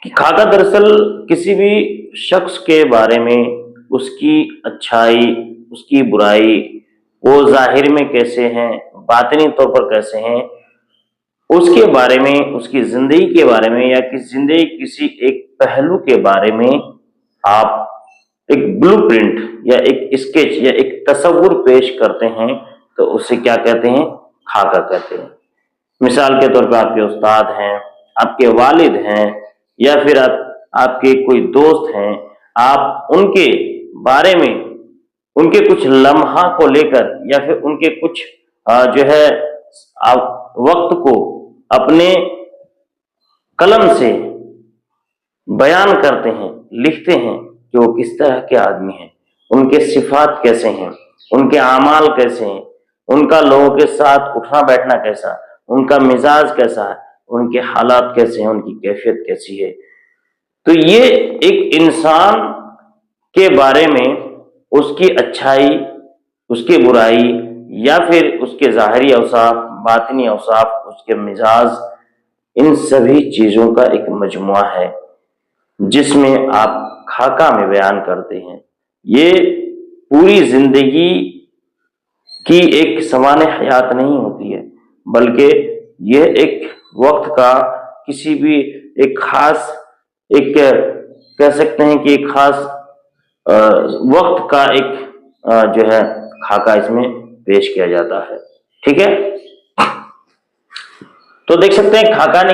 کہ خاکہ دراصل کسی بھی شخص کے بارے میں اس کی اچھائی، اس کی برائی، وہ ظاہر میں کیسے ہیں، باطنی طور پر کیسے ہیں، اس کے بارے میں، اس کی زندگی کے بارے میں، یا کسی زندگی کسی ایک پہلو کے بارے میں آپ ایک بلو پرنٹ یا ایک اسکیچ یا ایک تصور پیش کرتے ہیں تو اسے کیا کہتے ہیں؟ خاکہ کہتے ہیں۔ مثال کے طور پہ آپ کے استاد ہیں، آپ کے والد ہیں، یا پھر آپ کے کوئی دوست ہیں، آپ ان کے بارے میں ان کے کچھ لمحہ کو لے کر یا پھر ان کے کچھ جو ہے آپ وقت کو اپنے قلم سے بیان کرتے ہیں، لکھتے ہیں کہ وہ کس طرح کے آدمی ہیں، ان کے صفات کیسے ہیں، ان کے اعمال کیسے ہیں، ان کا لوگوں کے ساتھ اٹھنا بیٹھنا کیسا، ان کا مزاج کیسا ہے، ان کے حالات کیسے ہیں، ان کی کیفیت کیسی ہے۔ تو یہ ایک انسان کے بارے میں اس کی اچھائی، اس کی برائی، یا پھر اس کے ظاہری اوصاف، باطنی اوصاف، اس کے مزاج، ان سبھی چیزوں کا ایک مجموعہ ہے جس میں آپ خاکہ میں بیان کرتے ہیں۔ یہ پوری زندگی کی ایک سوانح حیات نہیں ہوتی ہے، بلکہ یہ ایک وقت کا کسی بھی ایک خاص، ایک کہہ سکتے ہیں کہ ایک خاص وقت کا ایک جو ہے خاکہ اس میں پیش کیا جاتا ہے۔ ٹھیک ہے، تو دیکھ سکتے ہیں خاکہ